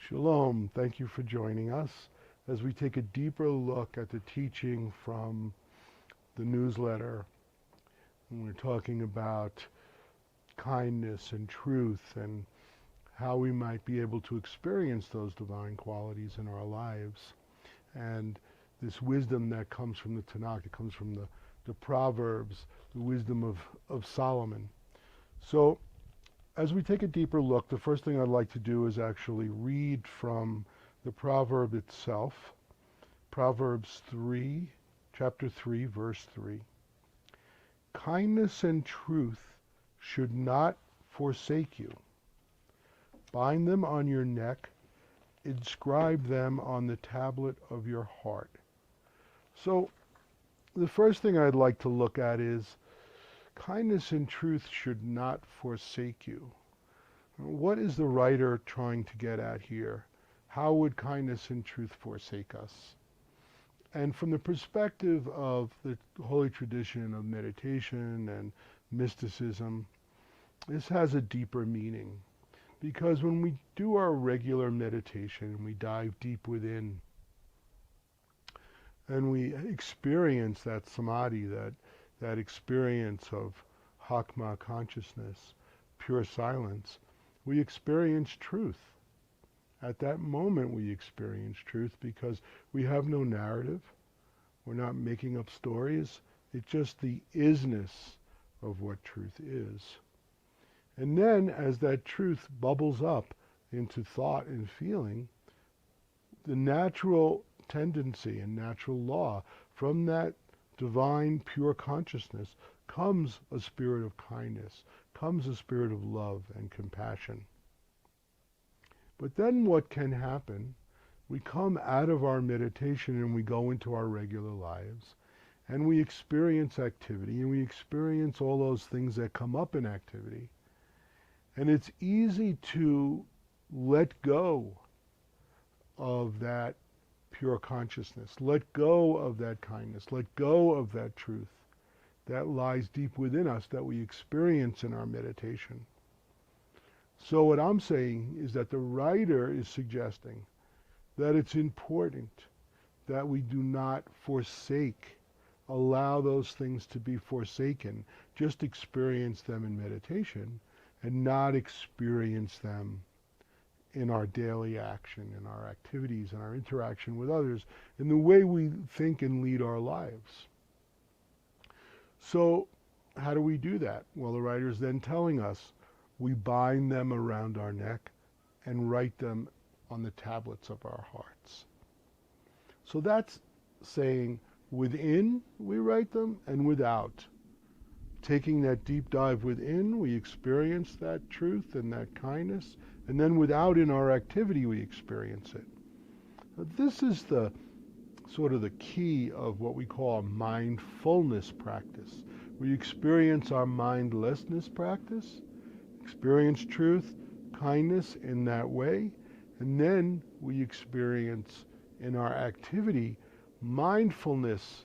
Shalom. Thank you for joining us as we take a deeper look at the teaching from the newsletter. And we're talking about kindness and truth and how we might be able to experience those divine qualities in our lives. And this wisdom that comes from the Tanakh, it comes from the Proverbs, the wisdom of Solomon. So as we take a deeper look, the first thing I'd like to do is actually read from the proverb itself. Proverbs 3, chapter 3, verse 3. Kindness and truth should not forsake you. Bind them on your neck, inscribe them on the tablet of your heart. So the first thing I'd like to look at is kindness and truth should not forsake you. What is the writer trying to get at here? How would kindness and truth forsake us? And from the perspective of the holy tradition of meditation and mysticism, this has a deeper meaning. Because when we do our regular meditation and we dive deep within and we experience that samadhi, that experience of Hakma consciousness, pure silence, we experience truth. At that moment we experience truth because we have no narrative. We're not making up stories. It's just the isness of what truth is. And then as that truth bubbles up into thought and feeling, the natural tendency and natural law from that divine pure consciousness comes a spirit of kindness, comes a spirit of love and compassion. But then what can happen, we come out of our meditation and we go into our regular lives and we experience activity and we experience all those things that come up in activity. And it's easy to let go of that pure consciousness, let go of that kindness, let go of that truth that lies deep within us that we experience in our meditation. So what I'm saying is that the writer is suggesting that it's important that we do not forsake, allow those things to be forsaken, just experience them in meditation and not experience them in our daily action, in our activities, in our interaction with others, in the way we think and lead our lives. So how do we do that? Well, the writer is then telling us we bind them around our neck and write them on the tablets of our hearts. So that's saying within we write them and without. Taking that deep dive within, we experience that truth and that kindness, and then without in our activity we experience it. Now, this is the sort of the key of what we call mindfulness practice. We experience our mindlessness practice, experience truth, kindness in that way, and then we experience in our activity mindfulness,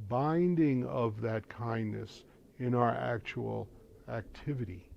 binding of that kindness in our actual activity.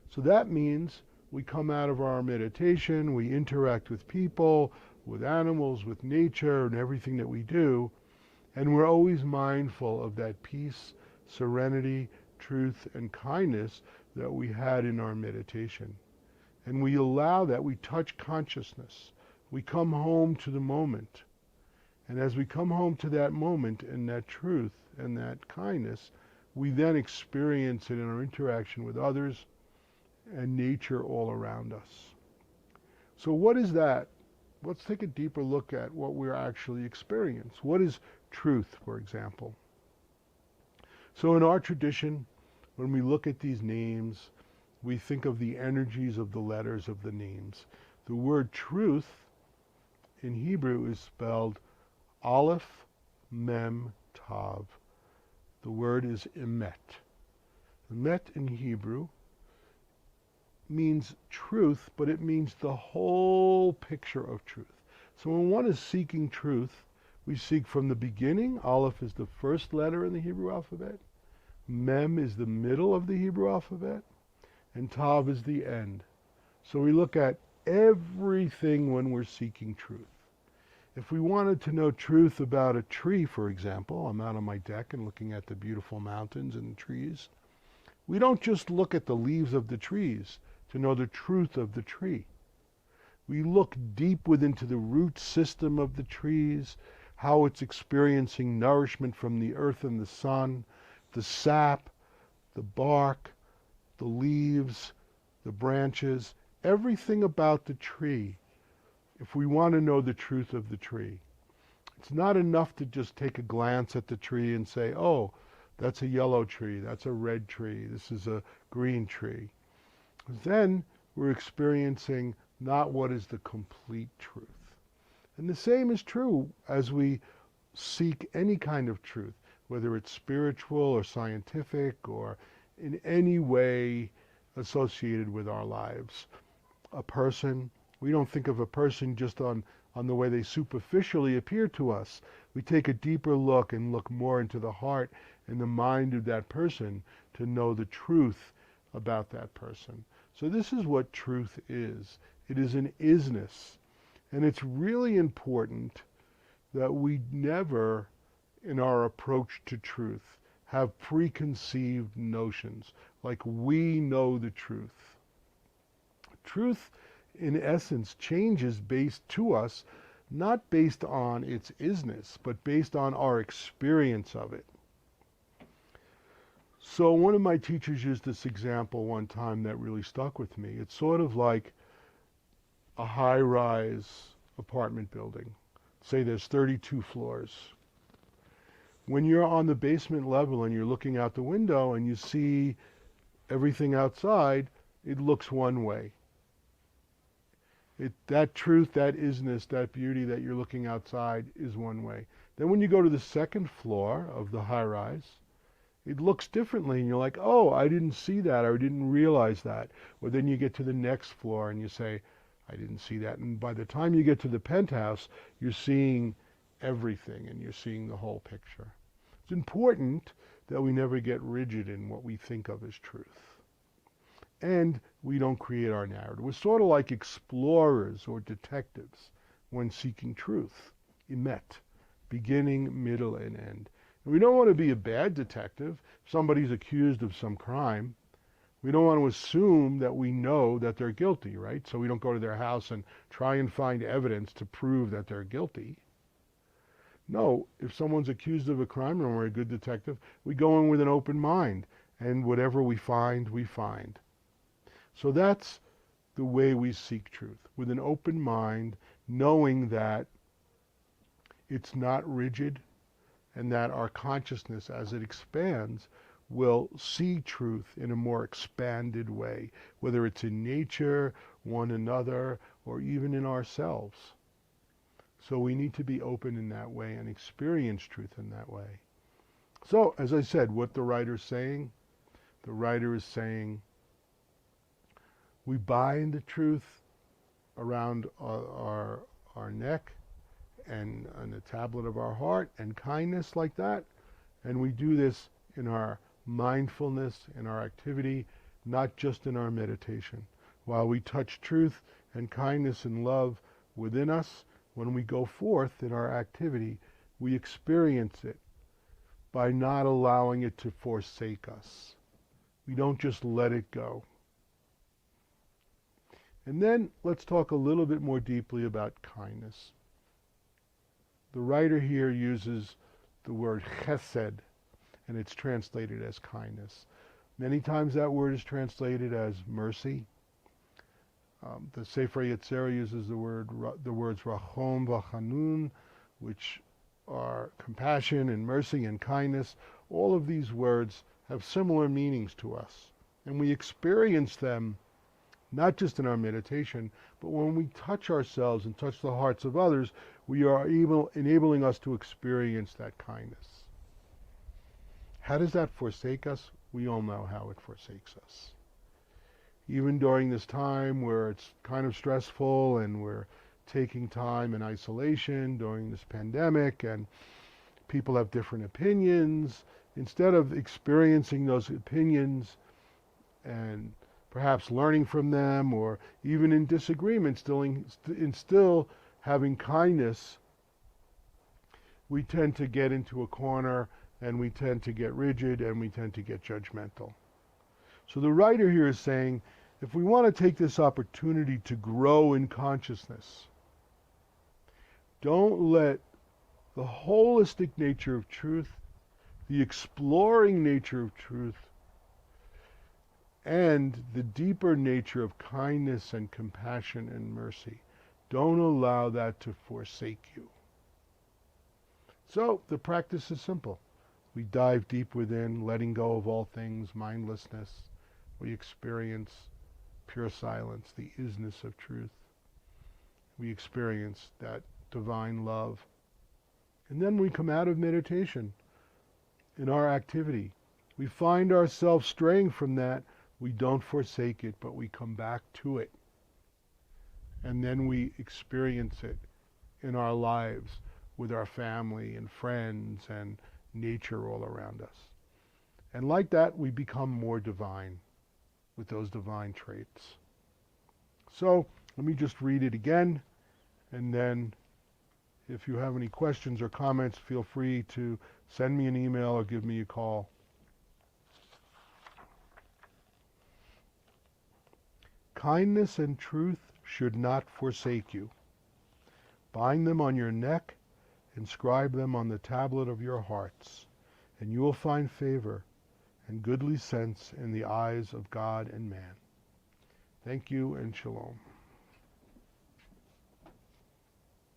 So that means we come out of our meditation, we interact with people, with animals, with nature, and everything that we do, and we're always mindful of that peace, serenity, truth, and kindness that we had in our meditation. And we allow that, we touch consciousness. We come home to the moment. And as we come home to that moment and that truth and that kindness, we then experience it in our interaction with others and nature all around us. So what is that? Let's take a deeper look at what we're actually experiencing. What is truth, for example? So in our tradition, when we look at these names, we think of the energies of the letters of the names. The word truth in Hebrew is spelled Aleph, Mem, Tav. The word is emet. Emet in Hebrew means truth, but it means the whole picture of truth. So when one is seeking truth, we seek from the beginning. Aleph is the first letter in the Hebrew alphabet. Mem is the middle of the Hebrew alphabet. And Tav is the end. So we look at everything when we're seeking truth. If we wanted to know truth about a tree, for example, I'm out on my deck and looking at the beautiful mountains and the trees. We don't just look at the leaves of the trees to know the truth of the tree. We look deep within to the root system of the trees, how it's experiencing nourishment from the earth and the sun, the sap, the bark, the leaves, the branches, everything about the tree. If we want to know the truth of the tree, it's not enough to just take a glance at the tree and say, oh, that's a yellow tree, that's a red tree, this is a green tree. Then we're experiencing not what is the complete truth. And the same is true as we seek any kind of truth, whether it's spiritual or scientific or in any way associated with our lives. A person, we don't think of a person just on the way they superficially appear to us. We take a deeper look and look more into the heart and the mind of that person to know the truth about that person. So this is what truth is. It is an isness. And it's really important that we never, in our approach to truth, have preconceived notions, like we know the truth. Truth, in essence, changes based to us, not based on its isness, but based on our experience of it. So one of my teachers used this example one time that really stuck with me. It's sort of like a high-rise apartment building. Say there's 32 floors. When you're on the basement level and you're looking out the window and you see everything outside, it looks one way. That truth, that isness, that beauty that you're looking outside is one way. Then when you go to the second floor of the high-rise, it looks differently, and you're like, oh, I didn't see that, or I didn't realize that. Or then you get to the next floor and you say, I didn't see that. And by the time you get to the penthouse, you're seeing everything and you're seeing the whole picture. It's important that we never get rigid in what we think of as truth. And we don't create our narrative. We're sort of like explorers or detectives when seeking truth. Emet, beginning, middle, and end. And we don't want to be a bad detective. If somebody's accused of some crime, we don't want to assume that we know that they're guilty, right? So we don't go to their house and try and find evidence to prove that they're guilty. No, if someone's accused of a crime and we're a good detective, we go in with an open mind, and whatever we find, we find. So that's the way we seek truth, with an open mind, knowing that it's not rigid, and that our consciousness, as it expands, will see truth in a more expanded way, whether it's in nature, one another, or even in ourselves. So we need to be open in that way and experience truth in that way. So, as I said, what the writer's saying, the writer is saying, we bind the truth around our neck and on the tablet of our heart, and kindness like that. And we do this in our mindfulness, in our activity, not just in our meditation. While we touch truth and kindness and love within us, when we go forth in our activity, we experience it by not allowing it to forsake us. We don't just let it go. And then let's talk a little bit more deeply about kindness. The writer here uses the word chesed, and it's translated as kindness. Many times that word is translated as mercy. The Sefer Yetzirah uses the words rachom v'chanun, which are compassion and mercy and kindness. All of these words have similar meanings to us, and we experience them not just in our meditation, but when we touch ourselves and touch the hearts of others, we are enabling us to experience that kindness. How does that forsake us? We all know how it forsakes us. Even during this time where it's kind of stressful and we're taking time in isolation during this pandemic and people have different opinions, instead of experiencing those opinions and perhaps learning from them, or even in disagreement, still having kindness, we tend to get into a corner, and we tend to get rigid, and we tend to get judgmental. So the writer here is saying, if we want to take this opportunity to grow in consciousness, don't let the holistic nature of truth, the exploring nature of truth, and the deeper nature of kindness and compassion and mercy, don't allow that to forsake you. So the practice is simple. We dive deep within, letting go of all things, mindlessness. We experience pure silence, the isness of truth. We experience that divine love. And then we come out of meditation in our activity. We find ourselves straying from that. We don't forsake it, but we come back to it. And then we experience it in our lives with our family and friends and nature all around us. And like that, we become more divine with those divine traits. So let me just read it again, and then if you have any questions or comments, feel free to send me an email or give me a call. Kindness and truth should not forsake you. Bind them on your neck, inscribe them on the tablet of your hearts, and you will find favor and goodly sense in the eyes of God and man. Thank you, and shalom.